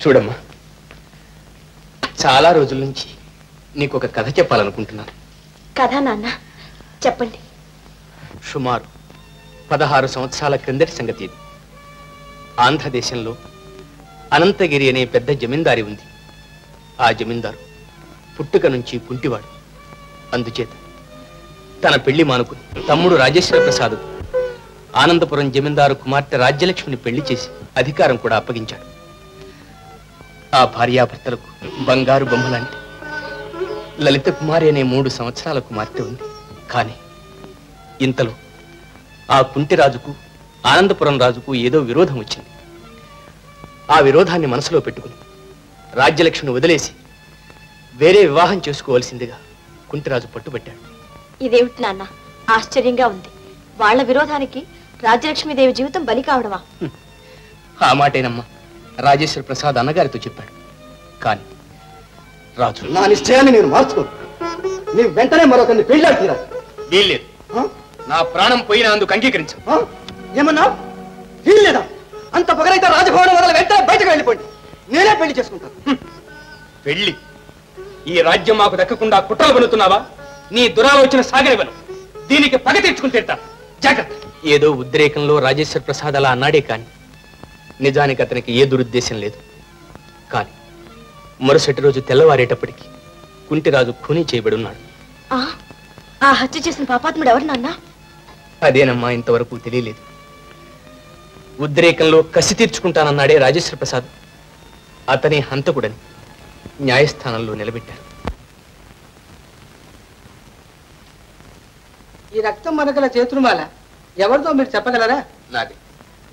చూడమ్మా, చాలా రోజుల నుంచి నీకు ఒక కథ చెప్పాలనుకుంటున్నాను. కథ నాన్న, చెప్పండి. సుమారు 16 సంవత్సరాల క్రిందటి సంగతి ఇది. ఆంధ్రదేశంలో అనంతగిరి అనే పెద్ద జమీందారి ఉంది. ఆ జమీందారు పుట్టుక నుంచి కుంటివాడు. అందుచేత తన పెళ్లి మానుకుని తమ్ముడు రాజేశ్వర ప్రసాద్ ఆనందపురం జమీందారు కుమార్తె రాజ్యలక్ష్మిని పెళ్లి చేసి అధికారం కూడా అప్పగించాడు. ఆ భార్యాభర్తలకు బంగారు బొమ్మలాంటి లలిత కుమారి అనే 3 సంవత్సరాల కుమార్తె ఉంది. కానీ ఇంతలో ఆ కుంటిరాజుకు ఆనందపురం రాజుకు ఏదో విరోధం వచ్చింది. ఆ విరోధాన్ని మనసులో పెట్టుకుని రాజ్యలక్ష్మిని వదిలేసి వేరే వివాహం చేసుకోవాల్సిందిగా కుంటిరాజు పట్టుబట్టాడు. ఇదేమిటి నాన్న, ఆశ్చర్యంగా ఉంది. వాళ్ళ విరోధానికి రాజ్యలక్ష్మీదేవి జీవితం బలి కావడమా? ఆ మాటేనమ్మా రాజేశ్వర ప్రసాద్ అన్నగారితో చెప్పాడు. కానీ రాజు, నా నిశ్చయాన్ని నేను మార్చుకోను. నీ వెంటనే మరొకరిని పెళ్ళాడుతున్నా. వీల్లేదు. నా ప్రాణం పోయినా అందుకు అంగీకరించు. ఏమన్నా వీల్లేదా? అంత పొగరైతే రాజభవనం వదల వెంటనే బయటకు వెళ్ళిపోండి. నేనే పెళ్లి చేసుకుంటాను. పెళ్లి? ఈ రాజ్యం మాకు దక్కకుండా కుట్రలు పడుతున్నావా? నీ దురాలోచన సాగనివ్వను. దీనికి పగ తెచ్చుకుని తిడతా. జాగ్రత్త. ఏదో ఉద్రేకంలో రాజేశ్వర ప్రసాద్ అలా అన్నాడే కాని నిజానికి అతనికి ఏ దురుద్దేశం లేదు. కానీ మరుసటి రోజు తెల్లవారేటప్పటికి కుంటిరాజు ఖూనీ చేయబడి ఉన్నాడు. ఆ హత్య చేసిన పాపాత్ముడు ఎవరు నాన్న? అదేనమ్మా ఇంతవరకు తెలియలేదు. ఉద్రేకంలో కసి తీర్చుకుంటానన్నాడే రాజేశ్వర ప్రసాద్. అతనే హంతకుడని న్యాయస్థానంలో నిలబెట్టారు. ఈ రక్తం మరకల చేతురుమాల ఎవరితో మీరు చెప్పగలరా? నాది.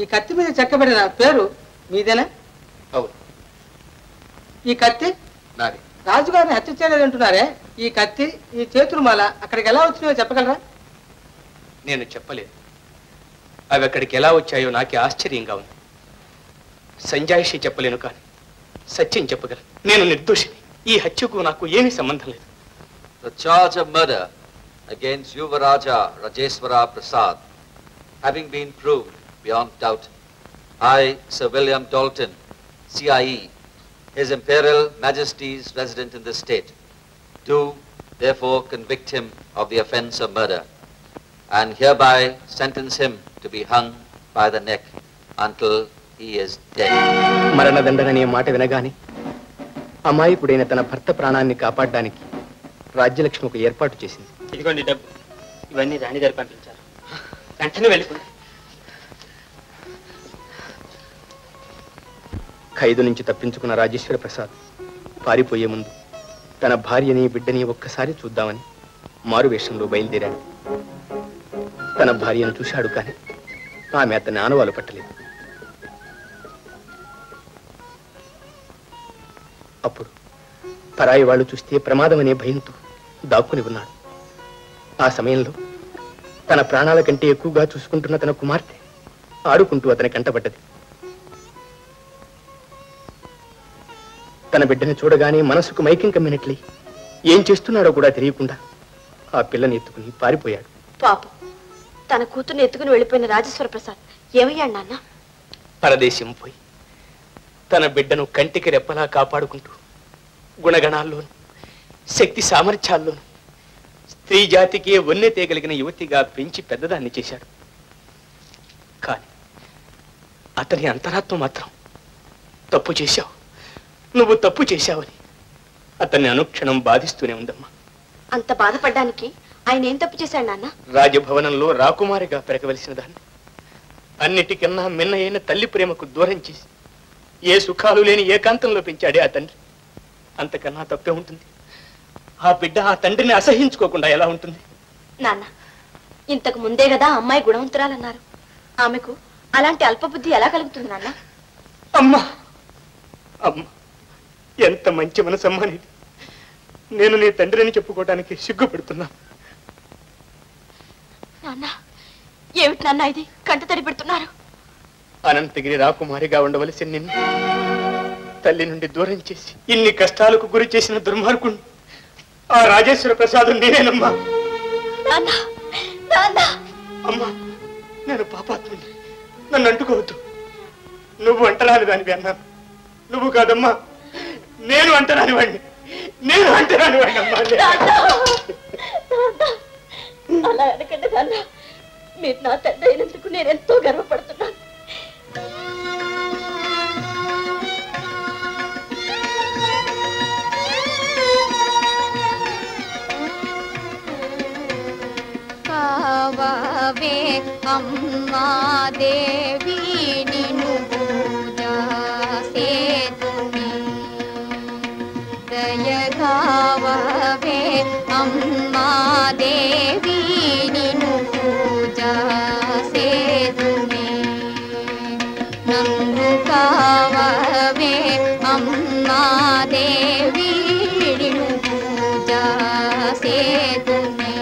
ఈ కత్తి మీద చెక్కబడిన పేరు మీదేనా? అవును. ఈ కత్తి నాది. రాజుగారిని హత్య చేయలేదంటున్నారే, ఈ కత్తి ఈ చేతురుమాల అక్కడికి ఎలా వచ్చినాయో చెప్పగలరా? నేను చెప్పలేదు. అవి అక్కడికి ఎలా వచ్చాయో నాకే ఆశ్చర్యంగా ఉంది. సంజాయిషి చెప్పలేను కానీ సత్యం చెప్పగలను. నేను నిర్దోషిని. ఈ హత్యకు నాకు ఏమీ సంబంధం లేదు. The charge of murder against Yuvaraja Rajeshwara Prasad having been proved beyond doubt, I, Sir William Dalton, CIE, His Imperial Majesty's resident in this state, do therefore convict him of the offence of murder and hereby sentence him to be hung by the neck until he is dead. మరణదండననే మాట వినగానే అమాయకుడైన తన భర్త ప్రాణాన్ని కాపాడడానికి రాజ్యలక్ష్మి ఒక ఏర్పాటు చేసింది. ఇదిగోండి డబ్బు. ఇవన్నీ రాణి గారు పంపించారు. వెంటనే వెళ్ళిపోండి. ఖైదు నుంచి తప్పించుకున్న రాజేశ్వర ప్రసాద్ పారిపోయే ముందు తన భార్యని బిడ్డని ఒక్కసారి చూద్దామని మారువేషంలో బయలుదేరాడు. తన భార్యను చూశాడు కానీ ఆమె అతని ఆనవాలు పట్టలేదు. అప్పుడు పరాయి వాళ్ళు చూస్తే ప్రమాదం అనే భయంతో దాక్కుని ఉన్నాడు. ఆ సమయంలో తన ప్రాణాల కంటే ఎక్కువగా చూసుకుంటున్న తన కుమార్తె ఆడుకుంటూ అతని కంటపడ్డది. తన బిడ్డని చూడగానే మనసుకు మైకం కమ్మినట్లే ఏం చేస్తున్నాడో కూడా తెలియకుండా ఆ పిల్లని ఎత్తుకుని పారిపోయాడు. పాపం, తన కూతుర్ని ఎత్తుకుని వెళ్ళిపోయిన రాజేశ్వర ప్రసాద్ ఏమయ్యాడు నాన్న? పరదేశం పోయి తన బిడ్డను కంటికి రెప్పలా కాపాడుకుంటూ గుణగణాల్లోనూ శక్తి సామర్థ్యాల్లోనూ స్త్రీ జాతికి వన్నె తేగలిగిన యువతిగా పెంచి పెద్దదాన్ని చేశాడు. కానీ అతని అంతరాత్మ మాత్రం తప్పు చేశావు, నువ్వు తప్పు చేశావని అతన్ని అనుక్షణం బాధిస్తూనే ఉందమ్మా. అంత బాధపడ్డానికి ఆయన ఏం తప్పు చేశాడు నాన్న? రాజభవనంలో రాకుమారిగా పెరగవలసిన దాన్ని అన్నిటికన్నా మిన్న అయిన తల్లి ప్రేమకు దూరం చేసి ఏ సుఖాలు లేని ఏకాంతంలో పెంచాడే ఆ తండ్రి. అంతకన్నా తప్పే ఉంటుంది. ఆ బిడ్డ ఆ తండ్రిని అసహించుకోకుండా ఎలా ఉంటుంది? నాన్న, ఇంతకు ముందే కదా అమ్మాయి గుణవంతురాలన్నారు. ఆమెకు అలాంటి అల్పబుద్ధి ఎలా కలుగుతుంది నాన్న? అమ్మా అమ్మ, ఎంత మంచి మనసమ్మా నీది. నేను నీ తండ్రిని చెప్పుకోవడానికి సిగ్గుపడుతున్నా. నాన్న, ఏమిటి నాన్న ఇది? కంట తడి పెడుతున్నారు. అనంతగిరి రాకుమారిగా ఉండవలసిన నిన్ను తల్లి నుండి దూరం చేసి ఇన్ని కష్టాలకు గురి చేసిన దుర్మార్గుణ్ణి ఆ రాజేశ్వర ప్రసాద్ నేనేనమ్మా. అమ్మా, నేను పాపాత్ముని, నన్ను అంటుకోవద్దు. నువ్వు అంటరాని దానివి అన్నాను. నువ్వు కాదమ్మా, నేను అంటరానివాడిని, నేను అంటరానివాడిని అమ్మా. అలా అనకండి నాన్న, మీరు నా తండ్రి అయినందుకు నేను ఎంతో గర్వపడుతున్నాను. కావవే అమ్మా దేవి నిన్ను పూజ సేతుని, దయగావవే అమ్మా దేవి నిన్ను పూజ సేతుని, నన్ను కావవే అమ్మా దేవి నిన్ను పూజ సేతుని,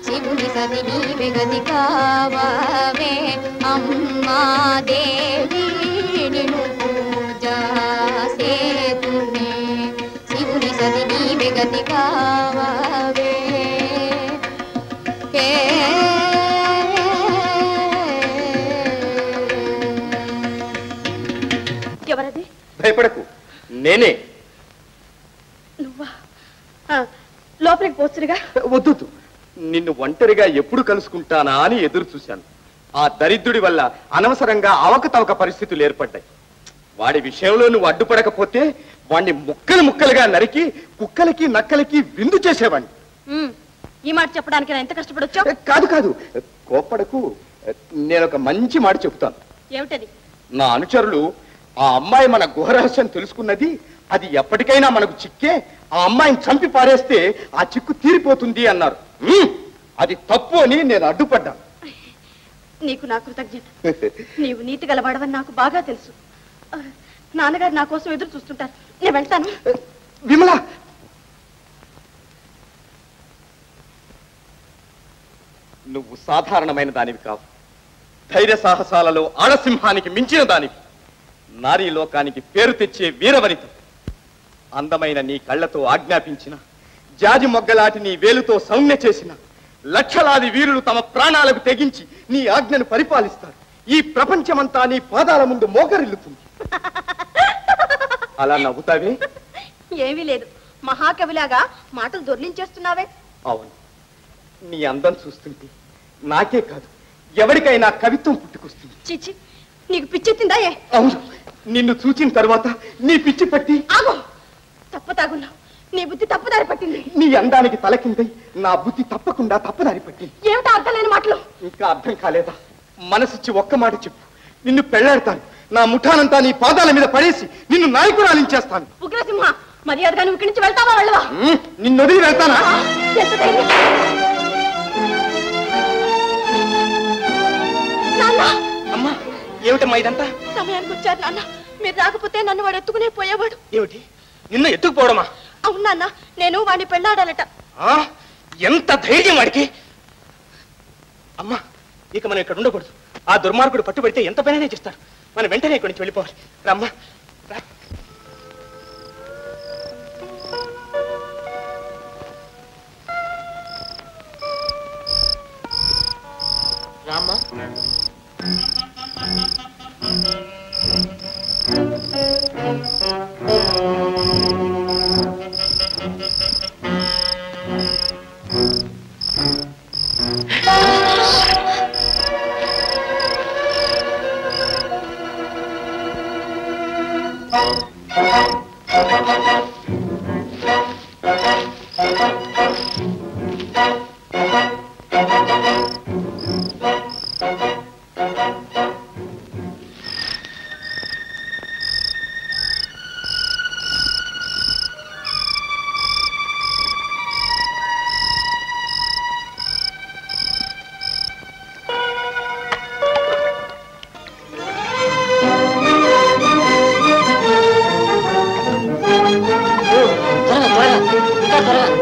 శివుని సతి నీవే గతి కావవే అమ్మా దేవి నిన్ను పూజ సేతుని, శివుని సతి నీవే గతి కావవే. ఎవరది? భయపడకు, నేనే. నువ్వా? లోపలికి పోతురుగా. వద్దు, నిన్ను ఒంటరిగా ఎప్పుడు కలుసుకుంటానా అని ఎదురు చూశాను. ఆ దరిద్రుడి వల్ల అనవసరంగా అవకతవక పరిస్థితులు ఏర్పడ్డాయి. వాడి విషయంలో నువ్వు అడ్డుపడకపోతే వాణ్ణి ముక్కలు ముక్కలుగా నరికి కుక్కలకి నక్కలకి విందు చేసేవాణ్ణి. ఈ మాట చెప్పడానికి నేను ఎంత కష్టపడొచ్చా? కాదు కాదు, కోప్పడకు. నేను ఒక మంచి మాట చెబుతాను. ఏమిటది? నా అనుచరులు ఆ అమ్మాయి మన గుహరహస్యం తెలుసుకున్నది, అది ఎప్పటికైనా మనకు చిక్కే, ఆ అమ్మాయిని చంపి పారేస్తే ఆ చిక్కు తీరిపోతుంది అన్నారు. అది తప్పు అని నేను అడ్డుపడ్డాను. నీకు నా కృతజ్ఞత. నీవు నీతి గలవాడవని నాకు బాగా తెలుసు. నాన్నగారు నా కోసం ఎదురు చూస్తుంటారు. నేను వెళ్తాను. విమల, నువ్వు సాధారణమైన దానివి కావు. ధైర్య సాహసాలలో ఆడసింహానికి మించిన దానివి. నారీ లోకానికి పేరు తెచ్చే వీరవనిత. అందమైన నీ కళ్ళతో ఆజ్ఞాపించిన, జాజి మొగ్గలాటి నీ వేలుతో సౌమ్య చేసిన లక్షలాది వీరులు తమ ప్రాణాలకు తెగించి నీ ఆజ్ఞను పరిపాలిస్తారు. ఈ ప్రపంచమంతా నీ పాదాల ముందు మోకరిల్లుతుంది. అలా నవ్వుతావే? ఏమీ లేదు, మహాకవిలాగా మాటలు దొర్లించేస్తున్నావే. అవును, నీ అందం చూస్తుంటే నాకే కాదు ఎవరికైనా కవిత్వం పుట్టుకొస్తుంది. చిచ్చి, నీకు పిచ్చెత్తిందా? అవును, నిన్ను చూచిన తర్వాత నీ పిచ్చి పట్టి. ఆగో, తప్పతాగున్నావు. నీ బుద్ధి తప్పుదారి పట్టింది. నీ అందానికి తలకిందై నా బుద్ధి తప్పకుండా తప్పుదారి పట్టింది. ఏమిటో అర్థం లేని మాటలు. ఇంకా అర్థం కాలేదా? మనసిచ్చి ఒక్క మాట చెప్పు, నిన్ను పెళ్లాడతాను. నా ముఠానంతా నీ పాదాల మీద పడేసి నిన్ను నాయకురాలించేస్తాను. ఉగ్రసింహ, మర్యాదగా నువ్వు ఇక్కడి నుంచి వెళ్తావా వెళ్ళవా? నిన్ను వదిలి వెళ్తానా? ఎంత ధైర్యం! నాన్న! అమ్మా, ఏమిటమ్మా ఇదంతా? సమయానికి వచ్చారు నాన్న. మీరు రాకపోతే నన్ను వాడు ఎత్తుకునే పోయేవాడు. ఏమిటి, నిన్ను ఎత్తుకుపోవడమా? అవును నాన్న, నేను వాడిని పెళ్ళాడాలట. ఎంత ధైర్యం వాడికి! అమ్మా, ఇక మనం ఇక్కడ ఉండకూడదు. ఆ దుర్మార్గుడు పట్టుబడితే ఎంత పైన చేస్తాడు. మనం వెంటనే ఇక్కడి నుంచి వెళ్ళిపోవాలి. రమ్మా, రామ్మా. త్వరగా త్వరగా ఇంకా త్వరగా.